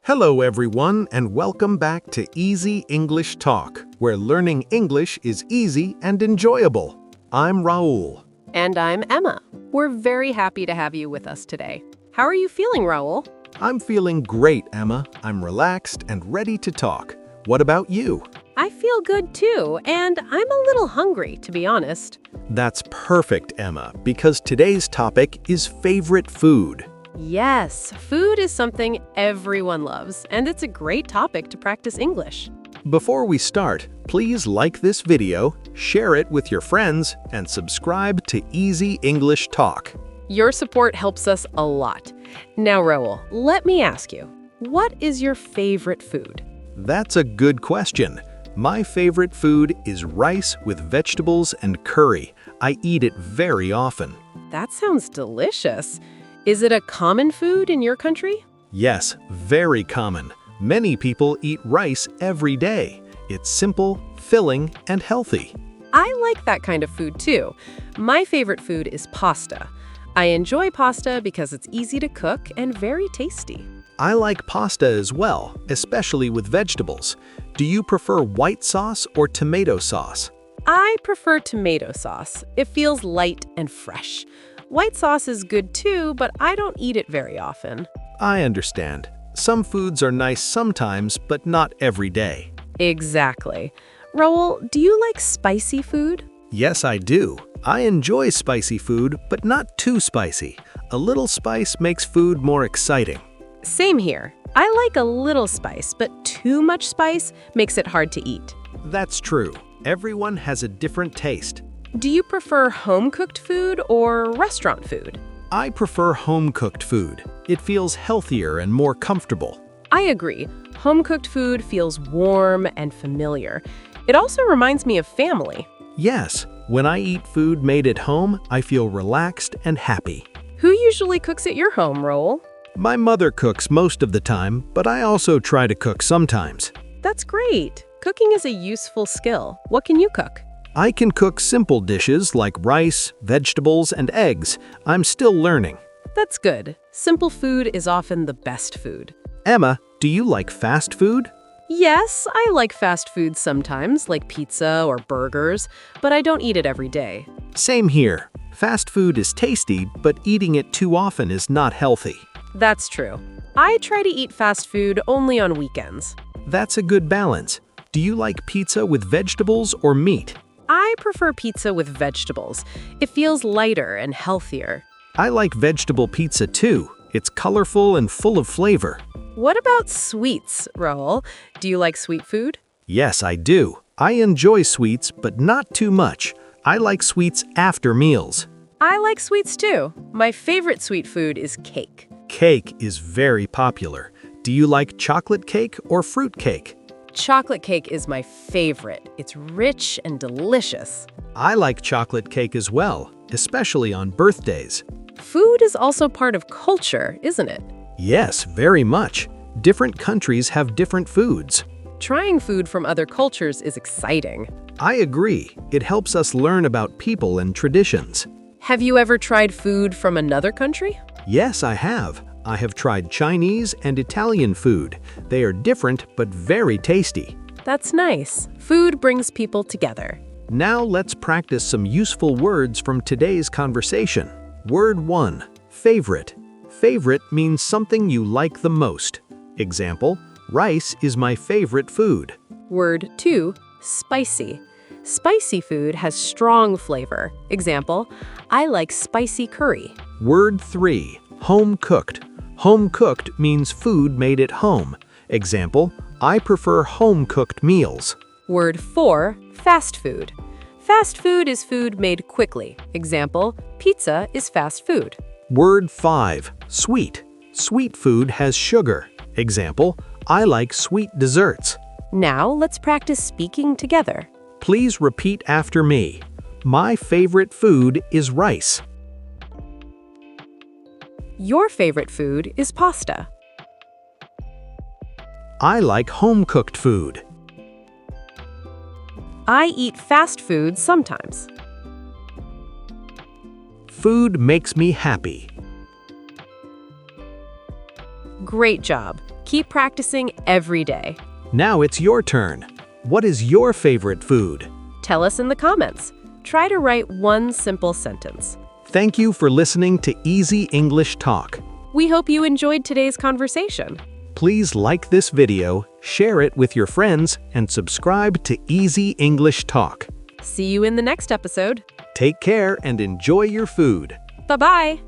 Hello everyone and welcome back to Easy English Talk, where learning English is easy and enjoyable. I'm Raul. And I'm Emma. We're very happy to have you with us today. How are you feeling, Raul? I'm feeling great, Emma. I'm relaxed and ready to talk. What about you? I feel good too, and I'm a little hungry, to be honest. That's perfect, Emma, because today's topic is favorite food. Yes, food is something everyone loves, and it's a great topic to practice English. Before we start, please like this video, share it with your friends, and subscribe to Easy English Talk. Your support helps us a lot. Now, Raul, let me ask you, what is your favorite food? That's a good question. My favorite food is rice with vegetables and curry. I eat it very often. That sounds delicious. Is it a common food in your country? Yes, very common. Many people eat rice every day. It's simple, filling, and healthy. I like that kind of food too. My favorite food is pasta. I enjoy pasta because it's easy to cook and very tasty. I like pasta as well, especially with vegetables. Do you prefer white sauce or tomato sauce? I prefer tomato sauce. It feels light and fresh. White sauce is good too, but I don't eat it very often. I understand. Some foods are nice sometimes, but not every day. Exactly. Raul, do you like spicy food? Yes, I do. I enjoy spicy food, but not too spicy. A little spice makes food more exciting. Same here. I like a little spice, but too much spice makes it hard to eat. That's true. Everyone has a different taste. Do you prefer home-cooked food or restaurant food? I prefer home-cooked food. It feels healthier and more comfortable. I agree. Home-cooked food feels warm and familiar. It also reminds me of family. Yes, when I eat food made at home, I feel relaxed and happy. Who usually cooks at your home, Raul? My mother cooks most of the time, but I also try to cook sometimes. That's great. Cooking is a useful skill. What can you cook? I can cook simple dishes like rice, vegetables, and eggs. I'm still learning. That's good. Simple food is often the best food. Emma, do you like fast food? Yes, I like fast food sometimes, like pizza or burgers, but I don't eat it every day. Same here. Fast food is tasty, but eating it too often is not healthy. That's true. I try to eat fast food only on weekends. That's a good balance. Do you like pizza with vegetables or meat? I prefer pizza with vegetables. It feels lighter and healthier. I like vegetable pizza too. It's colorful and full of flavor. What about sweets, Raul? Do you like sweet food? Yes, I do. I enjoy sweets, but not too much. I like sweets after meals. I like sweets too. My favorite sweet food is cake. Cake is very popular. Do you like chocolate cake or fruit cake? Chocolate cake is my favorite. It's rich and delicious. I like chocolate cake as well, especially on birthdays. Food is also part of culture, isn't it? Yes, very much. Different countries have different foods. Trying food from other cultures is exciting. I agree. It helps us learn about people and traditions. Have you ever tried food from another country? Yes, I have. I have tried Chinese and Italian food. They are different but very tasty. That's nice. Food brings people together. Now let's practice some useful words from today's conversation. Word 1. Favorite. Favorite means something you like the most. Example, rice is my favorite food. Word 2. Spicy. Spicy food has strong flavor. Example, I like spicy curry. Word 3. Home cooked. Home cooked means food made at home. Example, I prefer home-cooked meals. Word 4. Fast food. Fast food is food made quickly. Example, pizza is fast food. Word 5. Sweet. Sweet food has sugar. Example, I like sweet desserts. Now let's practice speaking together. Please repeat after me. My favorite food is rice. Your favorite food is pasta. I like home-cooked food. I eat fast food sometimes. Food makes me happy. Great job. Keep practicing every day. Now it's your turn. What is your favorite food? Tell us in the comments. Try to write one simple sentence. Thank you for listening to Easy English Talk. We hope you enjoyed today's conversation. Please like this video, share it with your friends, and subscribe to Easy English Talk. See you in the next episode. Take care and enjoy your food. Bye-bye.